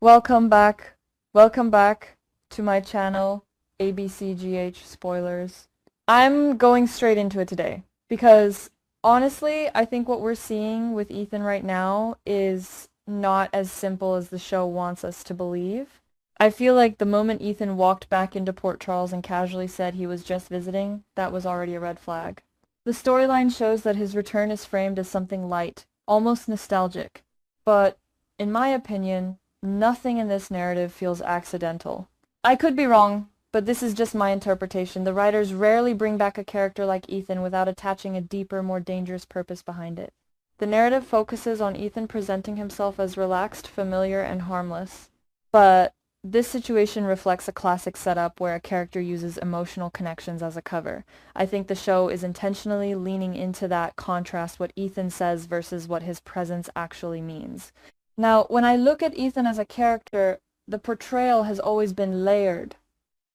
Welcome back. Welcome back to my channel, ABCGH Spoilers. I'm going straight into it today because honestly, I think what we're seeing with Ethan right now is not as simple as the show wants us to believe. I feel like the moment Ethan walked back into Port Charles and casually said he was just visiting, that was already a red flag. The storyline shows that his return is framed as something light, almost nostalgic, but in my opinion, nothing in this narrative feels accidental. I could be wrong, but this is just my interpretation. The writers rarely bring back a character like Ethan without attaching a deeper, more dangerous purpose behind it. The narrative focuses on Ethan presenting himself as relaxed, familiar, and harmless. But this situation reflects a classic setup where a character uses emotional connections as a cover. I think the show is intentionally leaning into that contrast, what Ethan says versus what his presence actually means. Now, when I look at Ethan as a character, the portrayal has always been layered.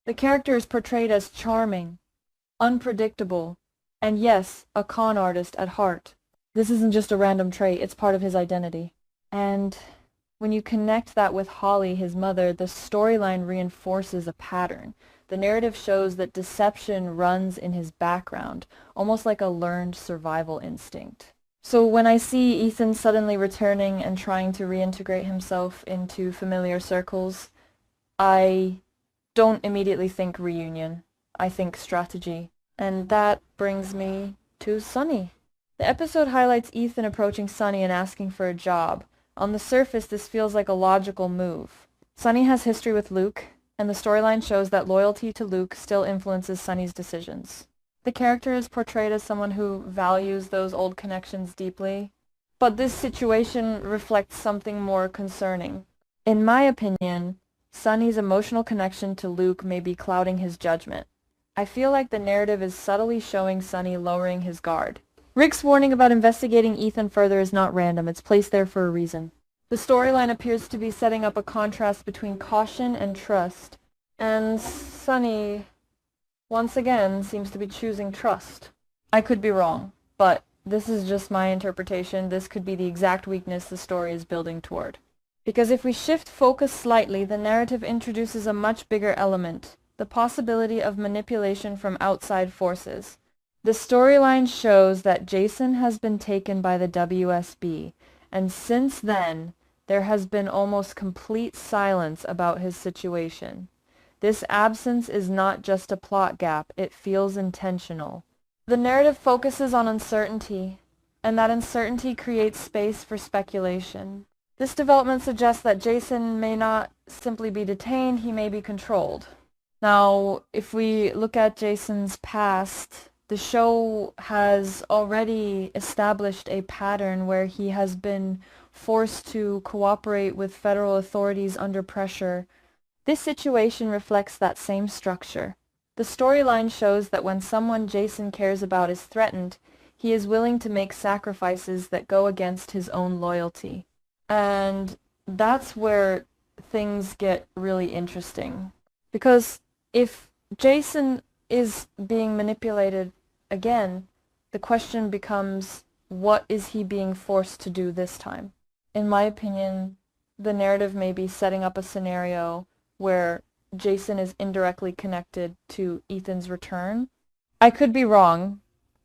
The character is portrayed as charming, unpredictable, and yes, a con artist at heart. This isn't just a random trait, it's part of his identity. And when you connect that with Holly, his mother, the storyline reinforces a pattern. The narrative shows that deception runs in his background, almost like a learned survival instinct. So when I see Ethan suddenly returning and trying to reintegrate himself into familiar circles, I don't immediately think reunion. I think strategy. And that brings me to Sonny. The episode highlights Ethan approaching Sonny and asking for a job. On the surface, this feels like a logical move. Sonny has history with Luke, and the storyline shows that loyalty to Luke still influences Sonny's decisions. The character is portrayed as someone who values those old connections deeply, but this situation reflects something more concerning. In my opinion, Sonny's emotional connection to Luke may be clouding his judgment. I feel like the narrative is subtly showing Sonny lowering his guard. Rick's warning about investigating Ethan further is not random, it's placed there for a reason. The storyline appears to be setting up a contrast between caution and trust, and Sonny, once again, seems to be choosing trust. I could be wrong, but this is just my interpretation. This could be the exact weakness the story is building toward. Because if we shift focus slightly, the narrative introduces a much bigger element, the possibility of manipulation from outside forces. The storyline shows that Jason has been taken by the WSB, and since then, there has been almost complete silence about his situation. This absence is not just a plot gap, it feels intentional. The narrative focuses on uncertainty, and that uncertainty creates space for speculation. This development suggests that Jason may not simply be detained, he may be controlled. Now, if we look at Jason's past, the show has already established a pattern where he has been forced to cooperate with federal authorities under pressure. This situation reflects that same structure. The storyline shows that when someone Jason cares about is threatened, he is willing to make sacrifices that go against his own loyalty. And that's where things get really interesting. Because if Jason is being manipulated again, the question becomes, what is he being forced to do this time? In my opinion, the narrative may be setting up a scenario where Jason is indirectly connected to Ethan's return. I could be wrong,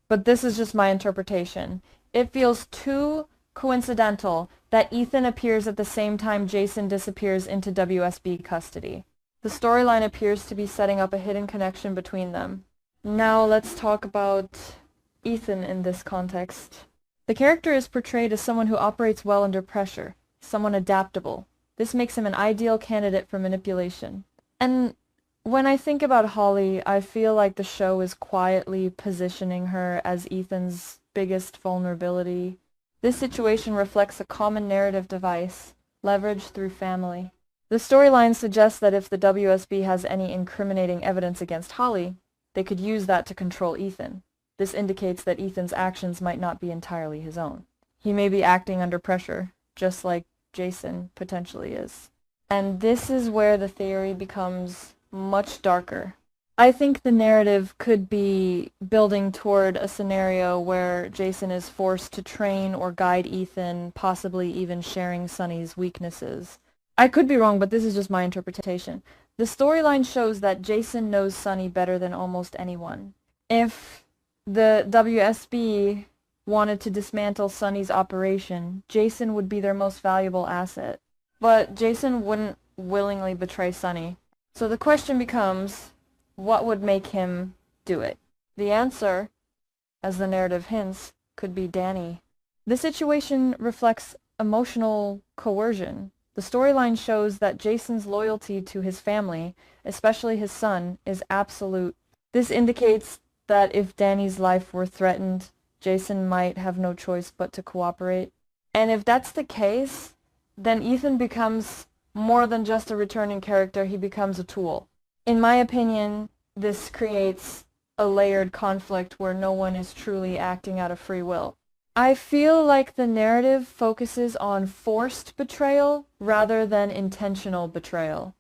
but this is just my interpretation. It feels too coincidental that Ethan appears at the same time Jason disappears into WSB custody. The storyline appears to be setting up a hidden connection between them. Now let's talk about Ethan in this context. The character is portrayed as someone who operates well under pressure, someone adaptable. This makes him an ideal candidate for manipulation. And when I think about Holly, I feel like the show is quietly positioning her as Ethan's biggest vulnerability. This situation reflects a common narrative device, leveraged through family. The storyline suggests that if the WSB has any incriminating evidence against Holly, they could use that to control Ethan. This indicates that Ethan's actions might not be entirely his own. He may be acting under pressure, just like Jason potentially is. And this is where the theory becomes much darker. I think the narrative could be building toward a scenario where Jason is forced to train or guide Ethan, possibly even sharing Sonny's weaknesses. I could be wrong, but this is just my interpretation. The storyline shows that Jason knows Sonny better than almost anyone. If the WSB wanted to dismantle Sonny's operation, Jason would be their most valuable asset. But Jason wouldn't willingly betray Sonny. So the question becomes, what would make him do it? The answer, as the narrative hints, could be Danny. This situation reflects emotional coercion. The storyline shows that Jason's loyalty to his family, especially his son, is absolute. This indicates that if Danny's life were threatened, Jason might have no choice but to cooperate. And if that's the case, then Ethan becomes more than just a returning character, he becomes a tool. In my opinion, this creates a layered conflict where no one is truly acting out of free will. I feel like the narrative focuses on forced betrayal rather than intentional betrayal.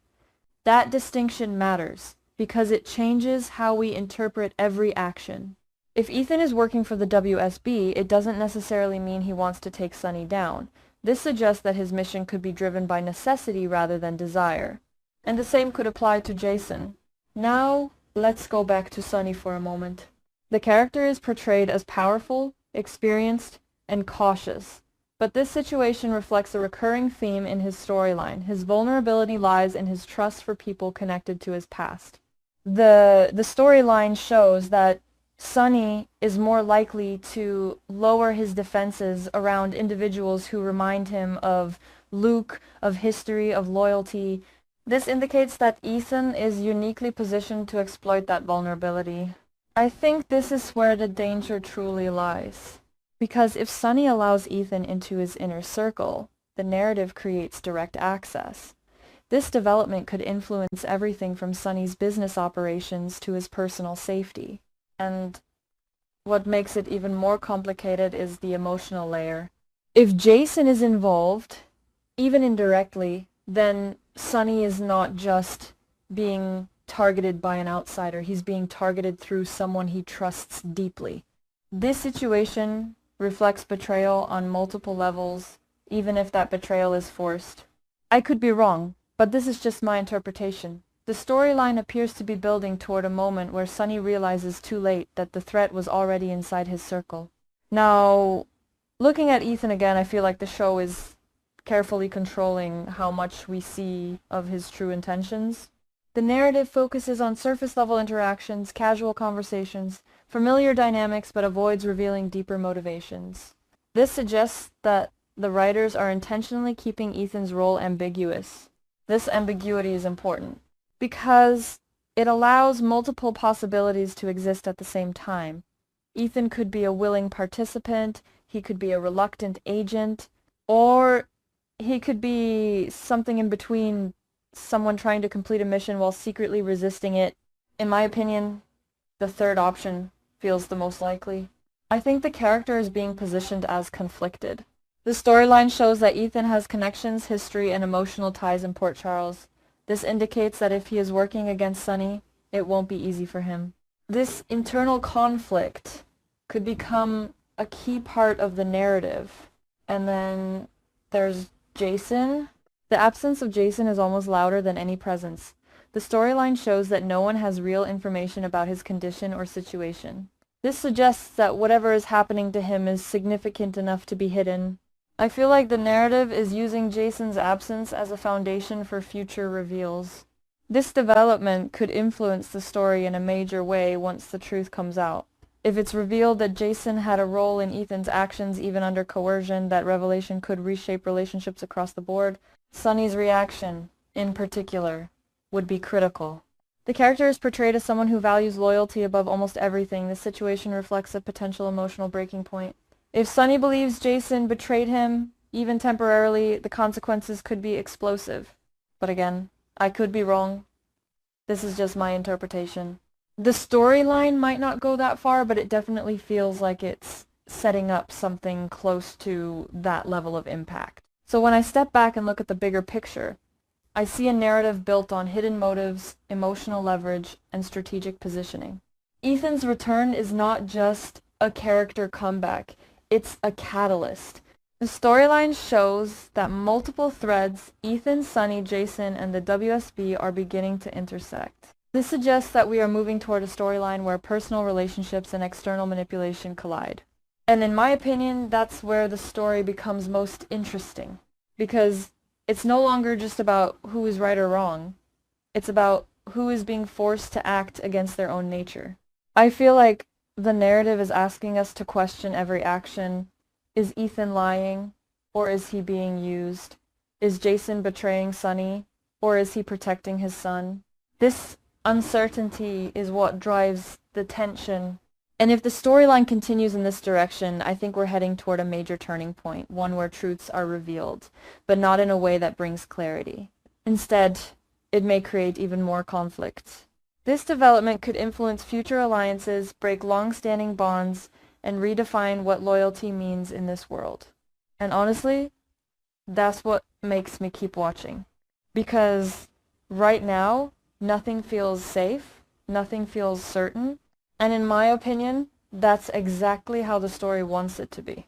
That distinction matters because it changes how we interpret every action. If Ethan is working for the WSB, it doesn't necessarily mean he wants to take Sonny down. This suggests that his mission could be driven by necessity rather than desire. And the same could apply to Jason. Now, let's go back to Sonny for a moment. The character is portrayed as powerful, experienced, and cautious. But this situation reflects a recurring theme in his storyline. His vulnerability lies in his trust for people connected to his past. The storyline shows that Sonny is more likely to lower his defenses around individuals who remind him of Luke, of history, of loyalty. This indicates that Ethan is uniquely positioned to exploit that vulnerability. I think this is where the danger truly lies. Because if Sonny allows Ethan into his inner circle, the narrative creates direct access. This development could influence everything from Sonny's business operations to his personal safety. And what makes it even more complicated is the emotional layer. If Jason is involved, even indirectly, then Sonny is not just being targeted by an outsider. He's being targeted through someone he trusts deeply. This situation reflects betrayal on multiple levels, even if that betrayal is forced. I could be wrong, but this is just my interpretation. The storyline appears to be building toward a moment where Sonny realizes too late that the threat was already inside his circle. Now, looking at Ethan again, I feel like the show is carefully controlling how much we see of his true intentions. The narrative focuses on surface-level interactions, casual conversations, familiar dynamics, but avoids revealing deeper motivations. This suggests that the writers are intentionally keeping Ethan's role ambiguous. This ambiguity is important because it allows multiple possibilities to exist at the same time. Ethan could be a willing participant, he could be a reluctant agent, or he could be something in between, someone trying to complete a mission while secretly resisting it. In my opinion, the third option feels the most likely. I think the character is being positioned as conflicted. The storyline shows that Ethan has connections, history, and emotional ties in Port Charles. This indicates that if he is working against Sonny, it won't be easy for him. This internal conflict could become a key part of the narrative. And then there's Jason. The absence of Jason is almost louder than any presence. The storyline shows that no one has real information about his condition or situation. This suggests that whatever is happening to him is significant enough to be hidden. I feel like the narrative is using Jason's absence as a foundation for future reveals. This development could influence the story in a major way once the truth comes out. If it's revealed that Jason had a role in Ethan's actions even under coercion, that revelation could reshape relationships across the board. Sonny's reaction, in particular, would be critical. The character is portrayed as someone who values loyalty above almost everything. This situation reflects a potential emotional breaking point. If Sonny believes Jason betrayed him, even temporarily, the consequences could be explosive. But again, I could be wrong. This is just my interpretation. The storyline might not go that far, but it definitely feels like it's setting up something close to that level of impact. So when I step back and look at the bigger picture, I see a narrative built on hidden motives, emotional leverage, and strategic positioning. Ethan's return is not just a character comeback. It's a catalyst. The storyline shows that multiple threads, Ethan, Sonny, Jason, and the WSB are beginning to intersect. This suggests that we are moving toward a storyline where personal relationships and external manipulation collide. And in my opinion, that's where the story becomes most interesting. Because it's no longer just about who is right or wrong. It's about who is being forced to act against their own nature. I feel like the narrative is asking us to question every action. Is Ethan lying, or is he being used? Is Jason betraying Sonny, or is he protecting his son? This uncertainty is what drives the tension. And if the storyline continues in this direction, I think we're heading toward a major turning point, one where truths are revealed, but not in a way that brings clarity. Instead, it may create even more conflict. This development could influence future alliances, break long-standing bonds, and redefine what loyalty means in this world. And honestly, that's what makes me keep watching. Because right now, nothing feels safe, nothing feels certain, and in my opinion, that's exactly how the story wants it to be.